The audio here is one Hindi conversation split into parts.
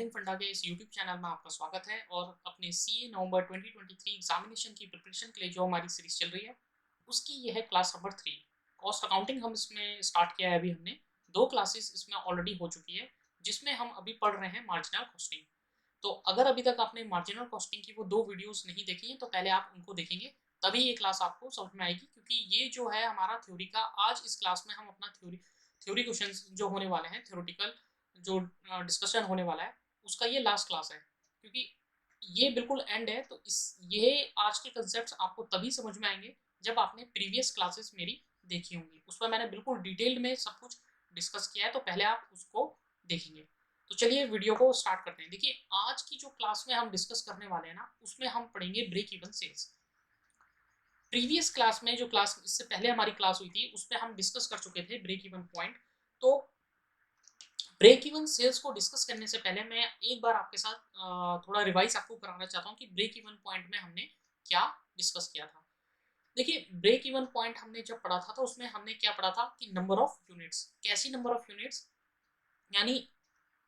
अकाउंटिंग फंडा के इस यूट्यूब चैनल में आपका स्वागत है। और अपने सीए नवंबर 2023 एग्जामिनेशन की प्रिपरेशन के लिए जो हमारी सीरीज चल रही है उसकी ये है क्लास नंबर 3 कॉस्ट अकाउंटिंग। हम इसमें स्टार्ट किया है, अभी हमने 2 क्लासेस इसमें ऑलरेडी हो चुकी है जिसमें हम अभी पढ़ रहे हैं मार्जिनल कॉस्टिंग। तो अगर अभी तक आपने मार्जिनल कॉस्टिंग की वो 2 वीडियोस नहीं देखी हैं तो पहले आप उनको देखेंगे, तभी ये क्लास आपको समझ में आएगी। क्योंकि ये जो है हमारा थ्योरी का, आज इस क्लास में हम अपना थ्योरी क्वेश्चंस जो होने वाले हैं, थ्योरेटिकल जो डिस्कशन होने वाला है उसका ये लास्ट क्लास है। क्योंकि ये बिल्कुल एंड है, तो इस ये आज के कंसेप्ट आपको तभी समझ में आएंगे जब आपने प्रीवियस क्लासेस मेरी देखी होंगी। उस पर मैंने बिल्कुल डिटेल्ड में सब कुछ डिस्कस किया है, तो पहले आप उसको देखेंगे। तो चलिए वीडियो को स्टार्ट करते हैं। देखिए, आज की जो क्लास में हम डिस्कस करने वाले हैं ना, उसमें हम पढ़ेंगे break even sales. Previous class में, जो क्लास इससे पहले हमारी क्लास हुई थी, उसमें हम डिस्कस कर चुके थे ब्रेक इवन पॉइंट। तो ब्रेक इवन सेल्स को डिस्कस करने से पहले मैं एक बार आपके साथ थोड़ा रिवाइज आपको कराना चाहता हूँ कि ब्रेक इवन पॉइंट में हमने क्या डिस्कस किया था। देखिए, ब्रेक इवन पॉइंट हमने जब पढ़ा था तो उसमें हमने क्या पढ़ा था कि नंबर ऑफ यूनिट्स। कैसी नंबर ऑफ यूनिट्स? यानी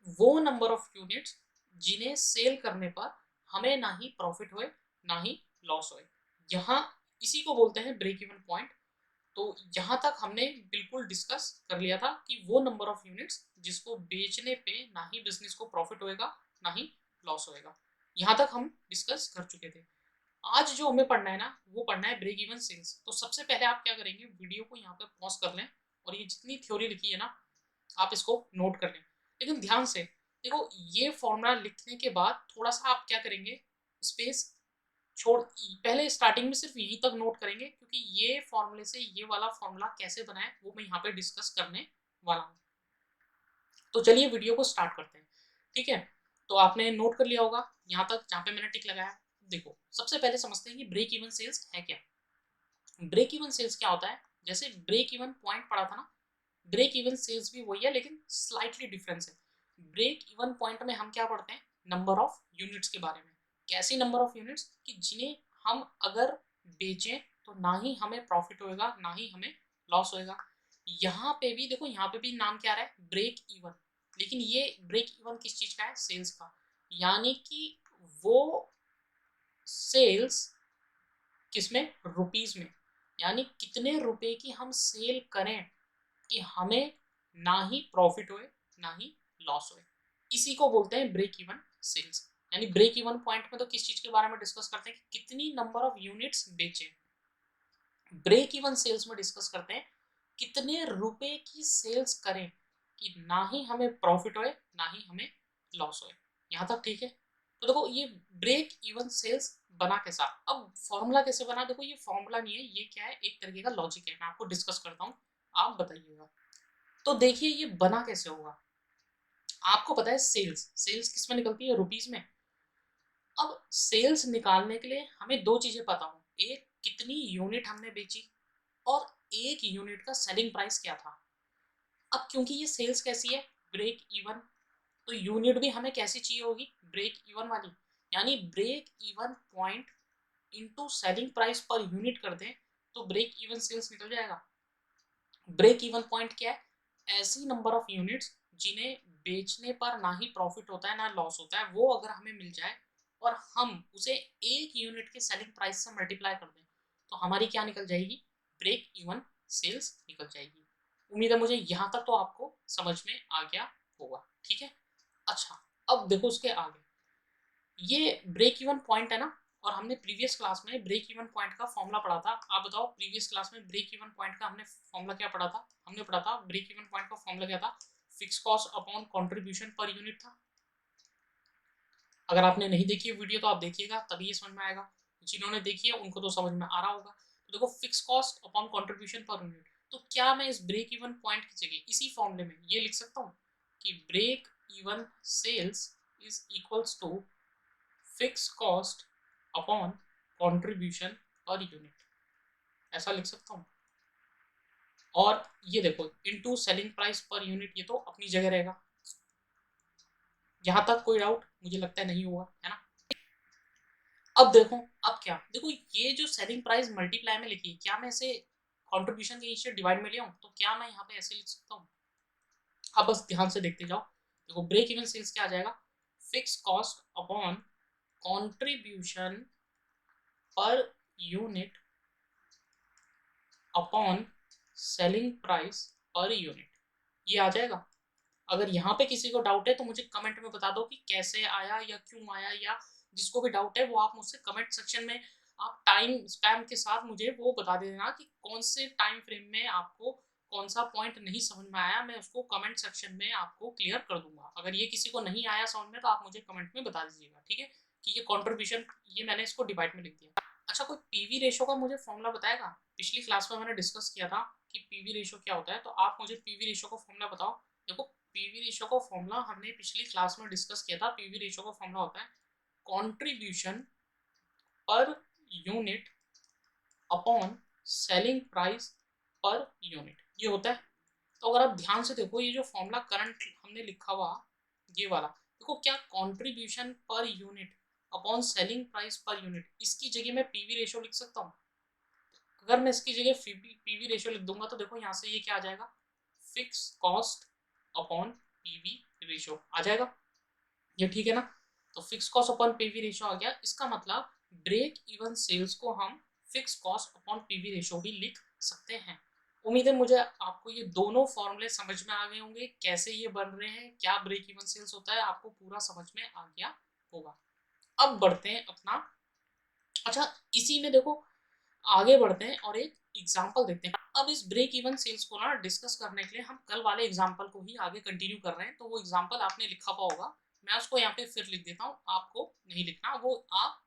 वो नंबर ऑफ यूनिट्स जिन्हें सेल करने पर हमें ना ही प्रॉफिट होए ना ही लॉस होए, यहाँ इसी को बोलते हैं ब्रेक इवन पॉइंट। तो यहाँ तक हमने बिल्कुल डिस्कस कर लिया था कि वो नंबर ऑफ यूनिट्स जिसको बेचने पे ना ही बिजनेस को प्रॉफिट होएगा ना ही लॉस होएगा, यहाँ तक हम डिस्कस कर चुके थे। आज जो हमें पढ़ना है ना, वो पढ़ना है ब्रेक इवन सेल्स। तो सबसे पहले आप क्या करेंगे, वीडियो को यहाँ पे पॉज कर लें और ये जितनी थ्योरी लिखी है ना, आप इसको नोट कर लें। लेकिन ध्यान से देखो, ये फॉर्मूला लिखने के बाद थोड़ा सा आप क्या करेंगे, स्पेस छोड़, पहले स्टार्टिंग में सिर्फ यहीं तक नोट करेंगे, क्योंकि ये फॉर्मूले से ये वाला फॉर्मूला कैसे बनाए वो मैं यहाँ पे डिस्कस करने वाला हूँ। तो चलिए वीडियो को स्टार्ट करते हैं। ठीक है, तो आपने नोट कर लिया होगा यहाँ तक जहाँ पे मैंने टिक लगाया। देखो, सबसे पहले समझते हैं कि ब्रेक इवन सेल्स है क्या। ब्रेक इवन सेल्स क्या होता है? जैसे ब्रेक इवन पॉइंट पढ़ा था ना, ब्रेक इवन सेल्स भी वही है लेकिन स्लाइटली डिफरेंस है। ब्रेक इवन पॉइंट में हम क्या पढ़ते हैं, नंबर ऑफ यूनिट्स के बारे में। कैसी नंबर ऑफ यूनिट्स कि जिन्हें हम अगर बेचें तो ना ही हमें प्रॉफिट होएगा ना ही हमें लॉस होएगा। यहाँ पे भी देखो, यहाँ पे भी नाम क्या आ रहा है, ब्रेक इवन। लेकिन ये ब्रेक इवन किस चीज का है? सेल्स का। यानी कि वो सेल्स किसमें? रुपीज में। यानी कितने रुपए की हम सेल करें कि हमें ना ही प्रॉफिट होए ना ही लॉस होए, इसी को बोलते हैं ब्रेक इवन सेल्स। यानी ब्रेक इवन पॉइंट में तो किस चीज के बारे में डिस्कस करते हैं कि कितनी नंबर ऑफ यूनिट्स बेचे। ब्रेक इवन सेल्स में डिस्कस करते हैं कितने रुपए की सेल्स करें कि ना ही हमें प्रॉफिट होए ना ही हमें लॉस होए। यहां तक ठीक है? तो देखो, ये ब्रेक इवन सेल्स बना कैसा। अब फॉर्मूला कैसे बना, देखो ये फॉर्मूला नहीं है, ये क्या है, एक तरीके का लॉजिक है। मैं आपको डिस्कस करता हूँ, आप बताइएगा। तो देखिए ये बना कैसे होगा। आपको पता है सेल्स, सेल्स किस में निकलती है? रुपीस में। अब सेल्स निकालने के लिए हमें दो चीजें पता हो, एक कितनी यूनिट हमने बेची और एक यूनिट का सेलिंग प्राइस क्या था। अब क्योंकि ये सेल्स कैसी है, ब्रेक इवन, तो यूनिट भी हमें कैसी चाहिए होगी, ब्रेक इवन वाली। यानी break even point into selling price per unit कर दें तो ब्रेक इवन सेल्स निकल जाएगा। ब्रेक इवन पॉइंट क्या है? ऐसी नंबर ऑफ यूनिट्स जिन्हें बेचने पर ना ही प्रॉफिट होता है ना लॉस होता है, वो अगर हमें मिल जाए और हम उसे एक यूनिट के सेलिंग प्राइस से मल्टीप्लाई कर दें तो हमारी क्या निकल जाएगी, ब्रेक इवन सेल्स निकल जाएगी। उम्मीद है मुझे यहाँ तक तो आपको समझ में आ गया होगा। ठीक है, अच्छा अब देखो उसके आगे, ये ब्रेक इवन पॉइंट है ना, और हमने प्रीवियस क्लास में ब्रेक इवन पॉइंट का फॉर्मूला पढ़ा था। आप बताओ, प्रीवियस क्लास में ब्रेक इवन पॉइंट का हमने फॉर्मूला क्या पढ़ा था? हमने पढ़ा था ब्रेक इवन पॉइंट का फॉर्मूला क्या था, fix cost upon contribution per unit था। अगर आपने नहीं देखी है वीडियो तो आप देखिएगा, तभी ये समझ में आएगा। जिन्होंने देखी है उनको तो समझ में आ रहा होगा। तो देखो, fix cost upon contribution per unit, तो क्या मैं इस ब्रेक इवन पॉइंट की जगह इसी फॉर्मूले में ये लिख सकता हूँ कि break even sales is equals to fix cost upon contribution per unit, ऐसा लिख सकता हूँ। और ये देखो, into selling price per unit, ये तो अपनी जगह रहेगा। यहां तक कोई डाउट मुझे लगता है नहीं हुआ, है ना। अब देखो, अब क्या देखो, ये जो सेलिंग प्राइस मल्टीप्लाई में लिखी है, क्या मैं इसे कंट्रीब्यूशन के नीचे डिवाइड में ले आऊं तो क्या मैं यहाँ पे ऐसे लिख सकता हूँ? अब बस ध्यान से देखते जाओ। देखो, ब्रेक इवन सेल्स क्या आ जाएगा, fix cost upon contribution per unit upon selling price per unit, ये आ जाएगा। अगर यहाँ पे किसी को डाउट है तो मुझे कमेंट में बता दो कि कैसे आया या क्यों आया, या जिसको भी डाउट है वो आप मुझसे कमेंट सेक्शन में आप टाइम स्पैम के साथ मुझे वो बता देना कि कौन से टाइम फ्रेम में आपको कौन सा पॉइंट नहीं समझ में आया, मैं उसको कमेंट सेक्शन में आपको क्लियर कर दूंगा। अगर ये किसी को नहीं आया समझ में तो आप मुझे कमेंट में बता दीजिएगा, ठीक है, कि ये कॉन्ट्रीब्यूशन, ये मैंने इसको डिवाइड में लिख दिया। अच्छा, कोई पीवी रेशो का मुझे फॉर्मूला बताएगा? पिछली क्लास में मैंने डिस्कस किया था कि पीवी रेशो क्या होता है, तो आप मुझे पीवी रेशो का फॉर्मूला बताओ। देखो, पीवी रेशो का फॉर्मूला हमने पिछली क्लास में डिस्कस किया था। पीवी रेशो का फॉर्मूला होता है contribution per unit upon selling price per unit, ये होता है। तो अगर आप ध्यान से देखो, ये जो फॉर्मूला करंट हमने लिखा हुआ ये वाला, देखो क्या contribution per unit upon selling price per unit, इसकी जगह मैं पीवी रेशो लिख सकता हूँ। अगर मैं इसकी जगह पीवी रेशो लिख दूंगा तो देखो यहाँ से ये क्या आ जाएगा, fix cost upon PV ratio आ जाएगा। ये ठीक है ना? तो fix cost upon PV ratio आ गया। इसका मतलब ब्रेक इवन सेल्स को हम fix cost upon PV ratio भी लिख सकते हैं। उम्मीद है मुझे आपको ये दोनों फॉर्मूले समझ में आ गए होंगे, कैसे ये बन रहे हैं, क्या ब्रेक इवन सेल्स होता है, आपको पूरा समझ में आ गया होगा। अब बढ़ते हैं अपना, अच्छा इसी में देखो आगे बढ़ते हैं और एक एग्जाम्पल देखते हैं। अब इस ब्रेक इवन सेल्स को ना डिस्कस करने के लिए हम कल वाले एग्जाम्पल को ही आगे कंटिन्यू कर रहे हैं। तो वो एग्जाम्पल आपने लिखा हुआ होगा, मैं उसको यहाँ पे फिर लिख देता हूँ, आपको नहीं लिखना, वो आप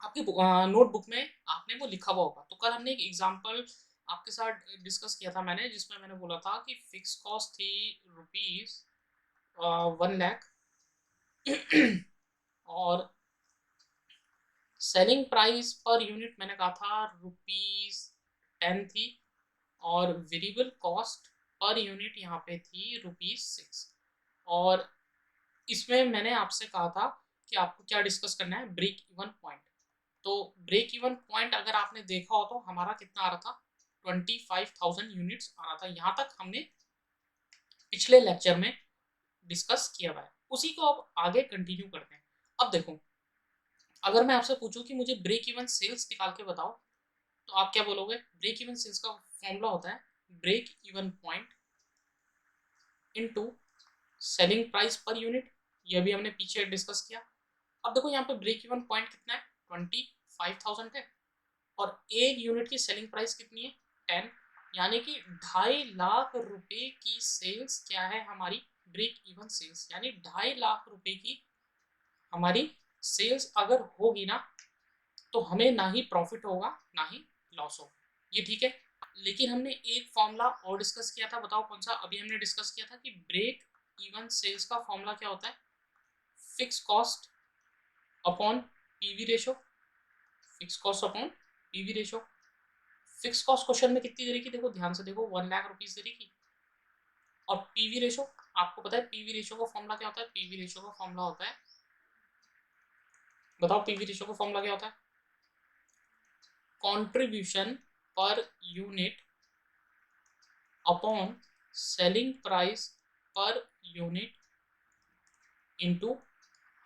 आपकी नोटबुक में आपने वो लिखा हुआ होगा। तो कल हमने एक एग्जाम्पल आपके साथ डिस्कस किया था मैंने, जिसमें मैंने बोला था कि फिक्स कॉस्ट थी रुपीज 1 लाख और सेलिंग प्राइस पर यूनिट मैंने कहा था रुपीज 10 थी, और वेरिएबल कॉस्ट पर यूनिट यहाँ पे थी रुपीज 6। और इसमें मैंने आपसे कहा था कि आपको क्या डिस्कस करना है, ब्रेक इवन पॉइंट। तो ब्रेक इवन पॉइंट अगर आपने देखा हो तो हमारा कितना आ रहा था, 25,000 यूनिट्स आ रहा था। यहाँ तक हमने पिछले लेक्चर में डिस्कस किया हुआ है, उसी को अब आगे कंटिन्यू करते हैं। अब देखो, अगर मैं आपसे पूछूं कि मुझे ब्रेक इवन सेल्स निकाल के बताओ, तो आप क्या बोलोगे? ब्रेक इवन सेल्स का फॉर्मूला होता है break even point into selling price per unit, ये भी हमने पीछे डिस्कस किया। अब देखो यहाँ पे ब्रेक इवन पॉइंट कितना है, 25,000 है, और एक यूनिट की सेलिंग प्राइस कितनी है, 10, यानी कि 2.5 लाख रुपए की सेल्स क्या है हमारी, ब्रेक इवन सेल्स, यानी 2.5 लाख रुपए की हमारी सेल्स अगर होगी ना, तो हमें ना ही प्रॉफिट होगा ना ही लॉस होगा, ये ठीक है। लेकिन हमने एक फॉर्मूला और डिस्कस किया था, बताओ कौन सा? अभी हमने डिस्कस किया था कि ब्रेक इवन सेल्स का फॉर्मूला क्या होता है, fix cost upon PV ratio, fix cost upon PV ratio. Fix cost question में कितनी दे रही थी, देखो ध्यान से देखो, 1 लाख रुपीज दे रही थी। और पीवी रेशो, आपको पता है पीवी रेशो का फॉर्मूला क्या होता है? पीवी रेशो का फॉर्मूला होता है, बताओ पीवी रेशो का फॉर्मूला क्या होता है, contribution per unit upon selling price per unit into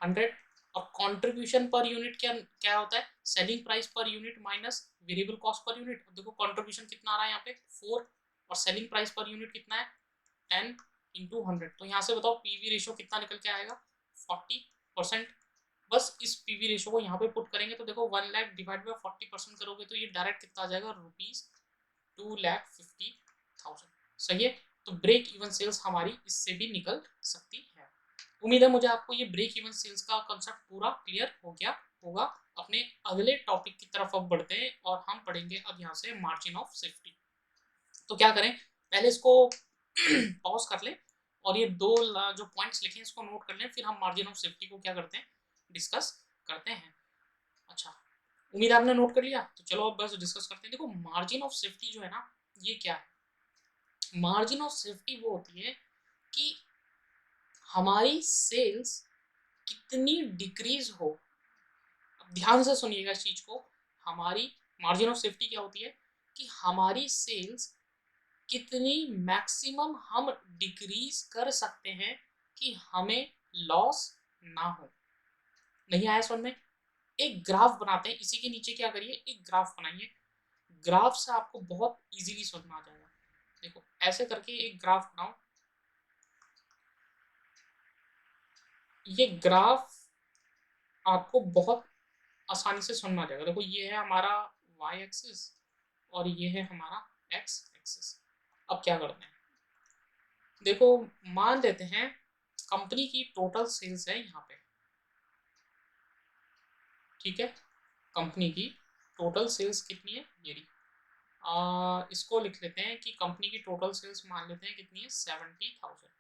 100। और कंट्रीब्यूशन पर यूनिट क्या क्या होता है, selling price per unit minus variable cost per unit. देखो कंट्रीब्यूशन कितना आ रहा है यहाँ पे 4, और सेलिंग प्राइस पर यूनिट कितना है 10 इंटू 100। तो यहाँ से बताओ पीवी रेशो कितना निकल के आएगा, 40%। बस इस पीवी रेशो को यहाँ पे पुट करेंगे तो देखो 1 लाख डिवाइड बाई 40% करोगे तो ये डायरेक्ट कितना आ जाएगा, ₹2,50,000। सही है। तो ब्रेक इवन सेल्स हमारी इससे भी निकल सकती है। उम्मीद है मुझे आपको ये ब्रेक इवन सेल्स का कंसेप्ट पूरा क्लियर हो गया होगा। अपने अगले टॉपिक की तरफ अब बढ़ते हैं और हम पढ़ेंगे अब यहाँ से मार्जिन ऑफ सेफ्टी। तो क्या करें, पहले इसको पॉज कर लें और ये दो जो पॉइंट्स लिखे हैं इसको नोट कर लें, फिर हम मार्जिन ऑफ सेफ्टी को क्या करते हैं, डिस्कस करते हैं। अच्छा, उम्मीद आपने नोट कर लिया, तो चलो अब बस डिस्कस करते हैं। देखो मार्जिन ऑफ सेफ्टी जो है ना, ये क्या है, मार्जिन ऑफ सेफ्टी वो होती है कि हमारी सेल्स कितनी डिक्रीज हो। अब ध्यान से सुनिएगा इस चीज को, हमारी मार्जिन ऑफ सेफ्टी क्या होती है कि हमारी सेल्स कितनी मैक्सिमम हम डिक्रीज कर सकते हैं कि हमें लॉस ना हो। नहीं आया समझ में? एक ग्राफ बनाते हैं, इसी के नीचे क्या करिए, एक ग्राफ बनाइए। ग्राफ से आपको बहुत इजीली समझ में आ जाएगा। देखो ऐसे करके एक ग्राफ बनाओ। ये ग्राफ आपको बहुत आसानी से समझ में आ जाएगा। देखो ये है हमारा y एक्सिस और ये है हमारा x एक्सिस। अब क्या करते हैं, देखो मान लेते हैं कंपनी की टोटल सेल्स है यहाँ पे, ठीक है। कंपनी की टोटल सेल्स कितनी है, ये रही। इसको लिख लेते हैं कि कंपनी की टोटल सेल्स मान लेते हैं कितनी है, 70,000।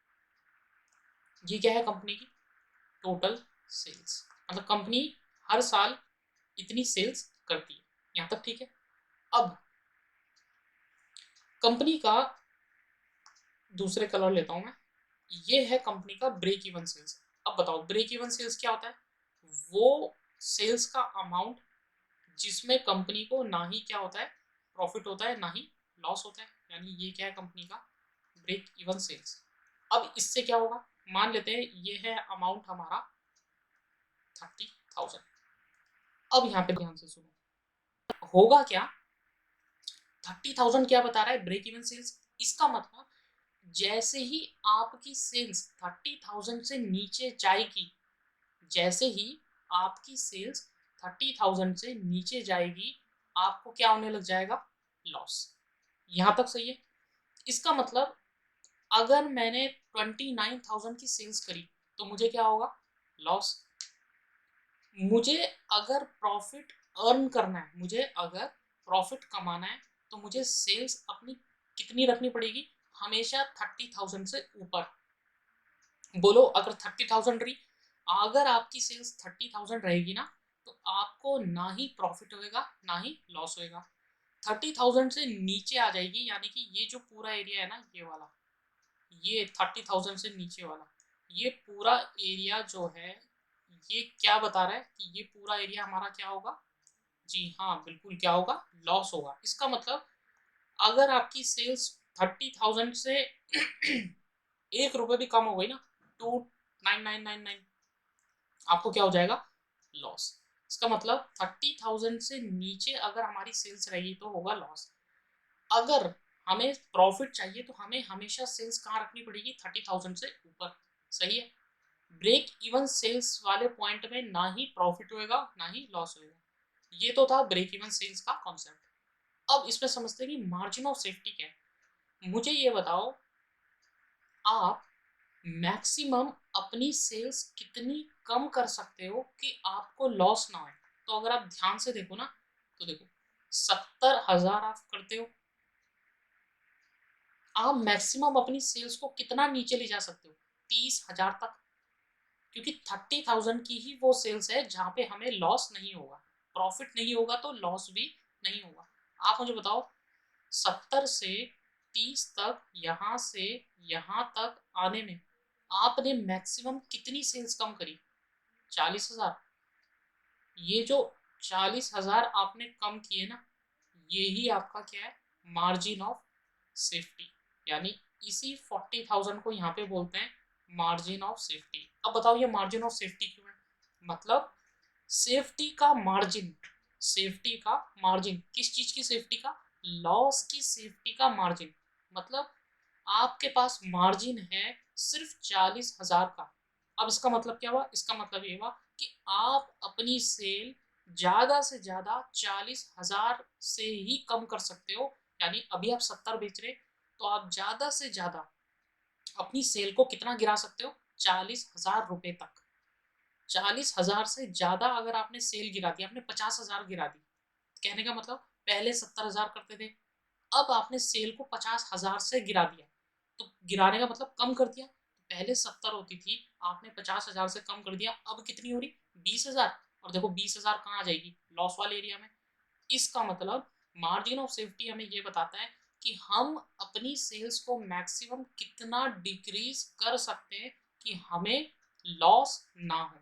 ये क्या है, कंपनी की टोटल सेल्स, मतलब कंपनी हर साल इतनी सेल्स करती है। यहाँ तक ठीक है। अब कंपनी का दूसरे कलर लेता हूँ मैं, ये है कंपनी का ब्रेक इवन सेल्स। अब बताओ ब्रेक इवन सेल्स क्या होता है, वो सेल्स का अमाउंट जिसमें कंपनी को ना ही क्या होता है, प्रॉफिट होता है, ना ही लॉस होता है। यानी ये क्या है, कंपनी का ब्रेक इवन सेल्स। अब इससे क्या होगा, मान लेते हैं ये है अमाउंट हमारा 30,000। अब यहाँ पे ध्यान से सुनो, होगा क्या, 30,000 क्या बता रहा है, ब्रेक इवन सेल्स। इसका मतलब जैसे ही आपकी सेल्स 30,000 से नीचे जाएगी, जैसे ही आपकी सेल्स 30,000 से नीचे जाएगी, आपको क्या होने लग जाएगा, लॉस। यहां तक सही है। इसका मतलब अगर मैंने 29,000 की सेल्स करी तो मुझे क्या होगा, लॉस। मुझे अगर प्रॉफिट अर्न करना है, मुझे अगर प्रॉफिट कमाना है, तो मुझे सेल्स अपनी कितनी रखनी पड़ेगी, हमेशा 30,000 से ऊपर। बोलो अगर 30,000 रही, अगर आपकी सेल्स 30,000 रहेगी ना, तो आपको ना ही प्रॉफिट होएगा ना ही लॉस होएगा। 30,000 से नीचे आ जाएगी, यानी कि ये जो पूरा एरिया है ना, ये वाला, ये 30,000 से नीचे वाला, ये पूरा एरिया जो है, ये क्या बता रहा है कि ये पूरा एरिया हमारा क्या होगा, जी हाँ बिल्कुल क्या होगा, लॉस होगा। इसका मतलब अगर आपकी सेल्स 30,000 से 1 रुपये भी कम हो गई ना, 2,9999, आपको क्या हो जाएगा, लॉस। इसका मतलब 30,000 से नीचे अगर हमारी सेल्स रहेगी तो होगा लॉस। अगर हमें प्रॉफिट चाहिए तो हमें हमेशा सेल्स कहाँ रखनी पड़ेगी, 30,000 से ऊपर। सही है। ब्रेक इवन सेल्स वाले पॉइंट में ना ही प्रॉफिट होएगा ना ही लॉस होएगा। ये तो था ब्रेक इवन सेल्स का कॉन्सेप्ट। अब इसमें समझते हैं कि मार्जिन ऑफ सेफ्टी क्या है। मुझे ये बताओ, आप मैक्सिमम अपनी सेल्स कितनी कम कर सकते हो कि आपको लॉस ना हो। तो अगर आप ध्यान से देखो ना, तो देखो 70,000 आप करते हो, आप मैक्सिमम अपनी सेल्स को कितना नीचे ले जा सकते हो, 30,000 तक। क्योंकि 30,000 की ही वो सेल्स है जहां पे हमें लॉस नहीं होगा, प्रॉफिट नहीं होगा तो लॉस भी नहीं होगा। आप मुझे बताओ 70 से 30 तक, यहां से यहां तक आने में आपने मैक्सिमम कितनी सेल्स कम करी, 40,000। ये जो 40,000 आपने कम किए ना, ये ही आपका क्या है, मार्जिन ऑफ सेफ्टी। यानी इसी 40,000 को यहाँ पे बोलते हैं मार्जिन ऑफ सेफ्टी। अब बताओ ये मार्जिन ऑफ सेफ्टी क्यों है, मतलब सेफ्टी का मार्जिन, सेफ्टी का मार्जिन किस चीज की सेफ्टी का, लॉस की सेफ्टी का मार्जिन। मतलब आपके पास मार्जिन है सिर्फ 40,000 का। अब इसका मतलब क्या हुआ, इसका मतलब ये हुआ कि आप अपनी सेल ज्यादा से ज्यादा 40,000 से ही कम कर सकते हो। यानी अभी आप 70 बेच रहे, तो आप ज्यादा से ज्यादा अपनी सेल को कितना गिरा सकते हो, 40,000 रुपए तक। 40,000 से ज्यादा अगर आपने सेल गिरा दी, आपने 50,000 गिरा दी, कहने का मतलब पहले 70,000 करते थे, अब आपने सेल को 50,000 से गिरा दिया। तो गिराने का मतलब कम कर दिया। पहले 70 होती थी, आपने 50,000 से कम कर दिया, अब कितनी हो रही, 20,000। और देखो 20,000 कहाँ आ जाएगी, लॉस वाले एरिया में। इसका मतलब मार्जिन ऑफ सेफ्टी हमें ये बताता है कि हम अपनी सेल्स को मैक्सिमम कितना डिक्रीज कर सकते हैं कि हमें लॉस ना हो।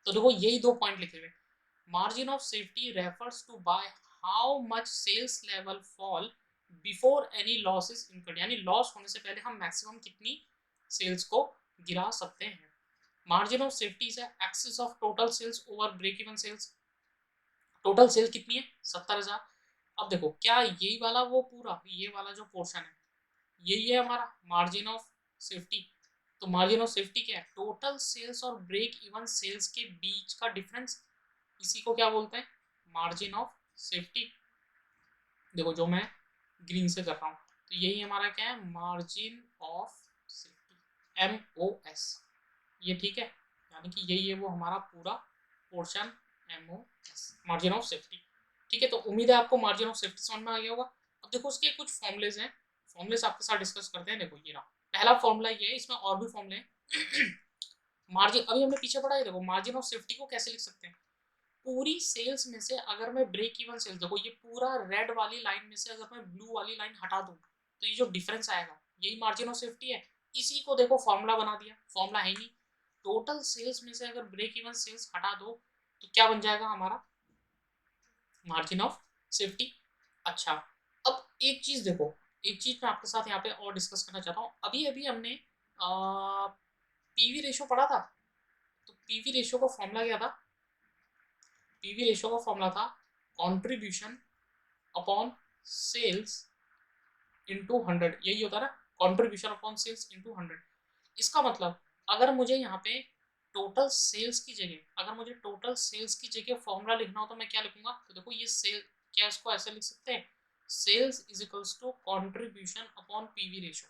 तो देखो यही 2 पॉइंट लिखे हुए, margin of safety refers to by how much sales level fall before any loss is incurred. यानी लॉस होने से पहले हम मैक्सिमम कितनी सेल्स को गिरा सकते हैं। मार्जिन ऑफ सेफ्टी है excess of total sales over break even sales. Total sale कितनी है 70,000। अब देखो क्या यही वाला वो पूरा ये वाला जो पोर्शन है यही है हमारा मार्जिन ऑफ सेफ्टी। तो मार्जिन ऑफ सेफ्टी क्या है टोटल सेल्स और ब्रेक इवन सेल्स के बीच का डिफरेंस, इसी को क्या बोलते हैं मार्जिन ऑफ सेफ्टी। देखो जो मैं ग्रीन से कर रहा हूँ तो यही हमारा क्या है मार्जिन ऑफ सेफ्टी MOS, ये ठीक है, यानी कि यही है वो हमारा पूरा portion MOS margin of safety. ठीक है, तो उम्मीद है आपको मार्जिन ऑफ सेफ्टी समझ में आ गया होगा। अब देखो उसके कुछ फॉर्मुलेज हैं, फॉर्मुलेज आपके साथ डिस्कस करते हैं। देखो ये रहा पहला फॉर्मूला ये है, इसमें और भी फॉर्मुले हैं। मार्जिन अभी हमने पीछे पढ़ा है, देखो मार्जिन ऑफ सेफ्टी को कैसे लिख सकते हैं, पूरी सेल्स में से अगर मैं ब्रेक इवन सेल्स, देखो ये पूरा रेड वाली लाइन में से अगर मैं ब्लू वाली लाइन हटा दूं तो ये जो डिफरेंस आएगा यही मार्जिन ऑफ सेफ्टी है। इसी को देखो फॉर्मूला बना दिया, फॉर्मूला है ही टोटल सेल्स में से अगर ब्रेक इवन सेल्स हटा दो तो क्या बन जाएगा हमारा मार्जिन ऑफ सेफ्टी। अच्छा अब एक चीज देखो, एक चीज मैं आपके साथ यहाँ पे और डिस्कस करना चाहता हूँ। अभी अभी हमने पीवी रेशो पढ़ा था, तो पीवी रेशो का फॉर्मूला क्या था, पीवी रेशो का फॉर्मूला था कंट्रीब्यूशन अपॉन सेल्स इंटू 100, यही होता है ना कंट्रीब्यूशन अपॉन सेल्स इंटू 100। इसका मतलब अगर मुझे यहाँ पे टोटल सेल्स की जगह, अगर मुझे टोटल सेल्स की जगह फॉर्मूला लिखना हो तो मैं क्या लिखूंगा, तो देखो ये सेल क्या इसको ऐसे लिख सकते हैं sales is equals to contribution upon PV ratio.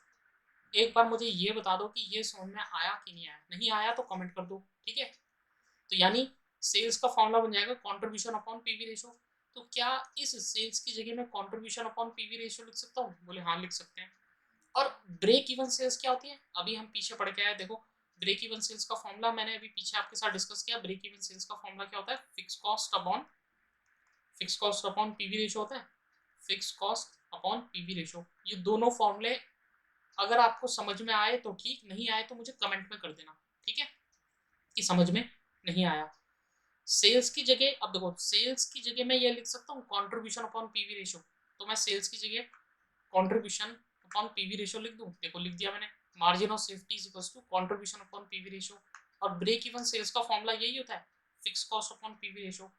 एक बार मुझे ये बता दो कि ये समझ में आया कि नहीं आया, नहीं आया तो कमेंट कर दो, ठीक है। तो यानी सेल्स का फॉर्मूला बन जाएगा कंट्रीब्यूशन अपॉन पीवी रेशो। तो क्या इस सेल्स की जगह मैं कंट्रीब्यूशन अपॉन पीवी रेशो लिख सकता हूँ, बोले हाँ लिख सकते हैं। और ब्रेक इवन सेल्स क्या होती है, अभी हम पीछे पढ़ के आए, देखो ब्रेक इवन सेल्स का फॉर्मूला मैंने अभी पीछे आपके साथ डिस्कस किया। ब्रेक इवन सेल्स का फॉर्मूला क्या होता है fix cost upon PV ratio होता है, fix cost upon PV ratio. ये दोनों फॉर्मूले अगर आपको समझ में आए तो ठीक, नहीं आए तो मुझे कमेंट में कर देना, ठीक है, कि समझ में नहीं आया। सेल्स की जगह अब देखो सेल्स की जगह मैं ये लिख सकता हूँ कंट्रीब्यूशन अपॉन पीवी रेशो, तो मैं सेल्स की जगह कंट्रीब्यूशन अपॉन पीवी रेशो लिख दूं, देखो लिख दिया मैंने margin of safety is equals to contribution upon PV ratio. और ब्रेक इवन सेल्स का फॉर्मूला यही होता है fix cost upon PV ratio.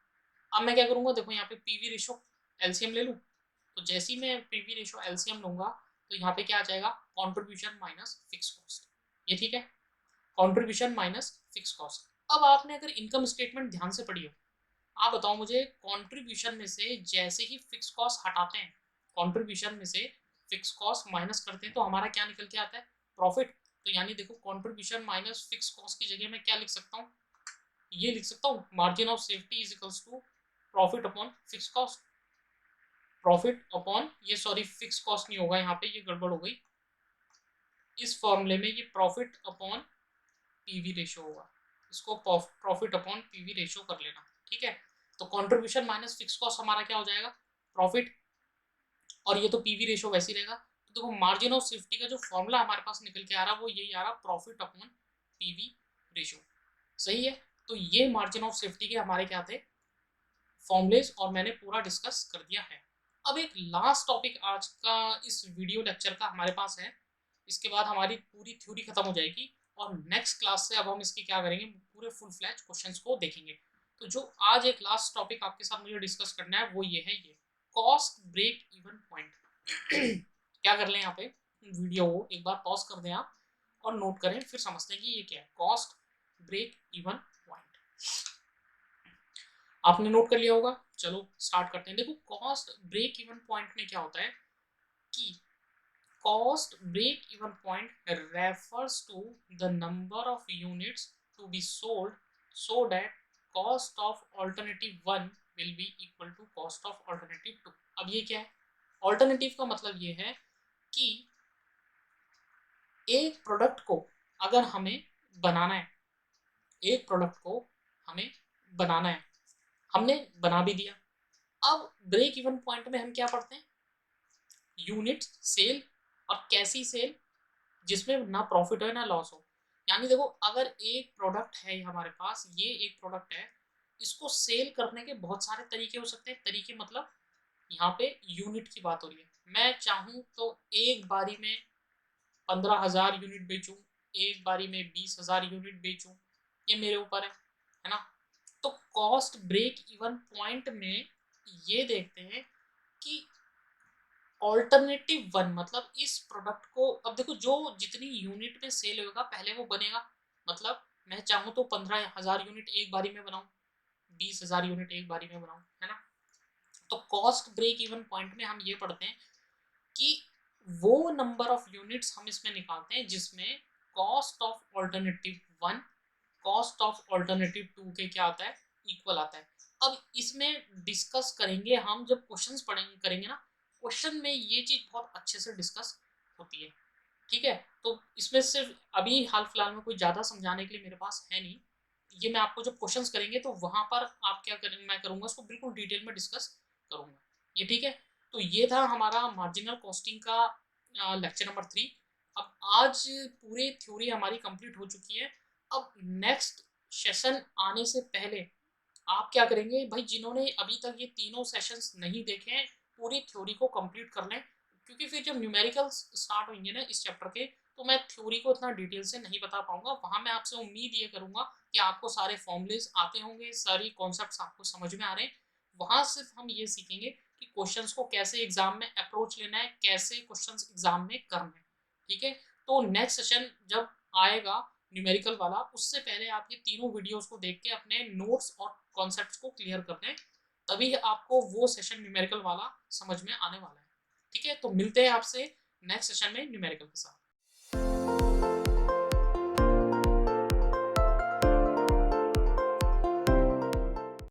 अब मैं क्या करूंगा, देखो यहाँ पे पीवी रेशो एलसीएम ले लूँ, तो जैसे ही मैं पीवी रेशो एलसीएम लूंगा तो यहाँ पे क्या आ जाएगा कंट्रीब्यूशन माइनस फिक्स कॉस्ट, ये ठीक है, कंट्रीब्यूशन माइनस फिक्स कॉस्ट। अब आपने अगर इनकम स्टेटमेंट ध्यान से पढ़ी हो, आप बताओ मुझे कंट्रीब्यूशन में से जैसे ही फिक्स कॉस्ट हटाते हैं, कंट्रीब्यूशन में से फिक्स कॉस्ट माइनस करते हैं तो हमारा क्या निकल के आता है प्रॉफिट। तो यानी देखो कंट्रीब्यूशन माइनस फिक्स कॉस्ट की जगह मैं क्या लिख सकता हूँ, ये लिख सकता हूँ margin of safety is equals to profit upon fix cost. Profit upon ये सॉरी फिक्स कॉस्ट नहीं होगा यहाँ पे, ये गड़बड़ हो गई, इस फॉर्मूले में ये प्रॉफिट अपॉन पीवी रेशो होगा, इसको प्रॉफिट अपॉन पीवी रेशो कर लेना, ठीक है। तो कंट्रीब्यूशन माइनस फिक्स कॉस्ट हमारा क्या हो जाएगा प्रॉफिट, और ये तो पीवी रेशो वैसे ही रहेगा। तो देखो मार्जिन ऑफ सेफ्टी का जो फॉर्मूला हमारे पास निकल के आ रहा है वो यही आ रहा प्रॉफिट अपॉन पीवी रेशो, सही है। तो ये मार्जिन ऑफ सेफ्टी के हमारे क्या थे फॉर्मुलेज और मैंने पूरा डिस्कस कर दिया है। अब एक लास्ट टॉपिक आज का इस वीडियो लेक्चर का हमारे पास है, इसके बाद हमारी पूरी थ्योरी खत्म हो जाएगी और नेक्स्ट क्लास से अब हम इसकी क्या करेंगे पूरे फुल फ्लैज क्वेश्चंस को देखेंगे। तो जो आज एक लास्ट टॉपिक आपके साथ मुझे डिस्कस करना है वो ये है, ये कॉस्ट ब्रेक इवन पॉइंट। क्या कर लें यहाँ पे वीडियो को एक बार पॉज कर दें आप और नोट करें, फिर समझते हैं कि ये क्या है कॉस्ट ब्रेक इवन पॉइंट। आपने नोट कर लिया होगा, चलो स्टार्ट करते हैं। देखो कॉस्ट ब्रेक इवन पॉइंट में क्या होता है कि cost break even point refers to the number of units to be sold so that cost of alternative 1 will be equal to cost of alternative 2। अब ये क्या है ऑल्टरनेटिव का मतलब ये है कि एक प्रोडक्ट को अगर हमें बनाना है, एक प्रोडक्ट को हमें बनाना है, हमने बना भी दिया। अब ब्रेक इवन पॉइंट में हम क्या पढ़ते हैं यूनिट सेल, और कैसी सेल जिसमें ना प्रॉफिट हो ना लॉस हो। यानी देखो अगर एक प्रोडक्ट है हमारे पास, ये एक प्रोडक्ट है, इसको सेल करने के बहुत सारे तरीके हो सकते हैं, तरीके मतलब यहाँ पे यूनिट की बात हो रही है। मैं चाहूँ तो एक बारी में 15,000 यूनिट बेचूं, एक बारी में 20,000 यूनिट बेचूं, ये मेरे ऊपर है ना। तो कॉस्ट ब्रेक इवन पॉइंट में ये देखते हैं कि ऑल्टरनेटिव वन, मतलब इस प्रोडक्ट को, अब देखो जो जितनी यूनिट में सेल होगा पहले वो बनेगा, मतलब मैं चाहूँ तो 15,000 यूनिट एक बारी में बनाऊँ, 20,000 यूनिट एक बारी में बनाऊँ, है ना। तो कॉस्ट ब्रेक इवन पॉइंट में हम ये पढ़ते हैं कि वो नंबर ऑफ यूनिट्स हम इसमें निकालते हैं जिसमें cost of alternative one cost of alternative two के क्या आता है, इक्वल आता है। अब इसमें डिस्कस करेंगे हम जब क्वेश्चंस पढ़ेंगे करेंगे ना, क्वेश्चन में ये चीज़ बहुत अच्छे से डिस्कस होती है। ठीक है, तो इसमें सिर्फ अभी हाल फिलहाल में कोई ज़्यादा समझाने के लिए मेरे पास है नहीं। ये मैं आपको जब क्वेश्चंस करेंगे तो वहाँ पर आप क्या करेंगे, मैं करूँगा उसको बिल्कुल डिटेल में डिस्कस करूँगा। ये ठीक है। तो ये था हमारा मार्जिनल कॉस्टिंग का लेक्चर नंबर 3। अब आज पूरी थ्योरी हमारी कंप्लीट हो चुकी है। अब नेक्स्ट सेशन आने से पहले आप क्या करेंगे भाई, जिन्होंने अभी तक ये तीनों सेशंस नहीं देखे हैं, पूरी थ्योरी को कंप्लीट कर लें, क्योंकि फिर जब न्यूमेरिकल्स स्टार्ट होंगे ना इस चैप्टर के, तो मैं थ्योरी को इतना डिटेल से नहीं बता पाऊंगा। वहां मैं आपसे उम्मीद ये करूंगा कि आपको सारे फॉर्मूलेस आते होंगे, सारी कॉन्सेप्ट्स आपको समझ में आ रहे हैं। वहां सिर्फ हम ये सीखेंगे कि क्वेश्चंस को कैसे एग्जाम में अप्रोच लेना है, कैसे क्वेश्चंस एग्जाम में करना है। ठीक है, तो नेक्स्ट सेशन जब आएगा न्यूमेरिकल वाला, उससे पहले आप ये तीनों वीडियोस को देख के अपने नोट्स और कॉन्सेप्ट्स को क्लियर कर लें, तभी आपको वो सेशन न्यूमेरिकल वाला समझ में आने वाला है। ठीक है, तो मिलते हैं आपसे नेक्स्ट सेशन में न्यूमेरिकल के साथ।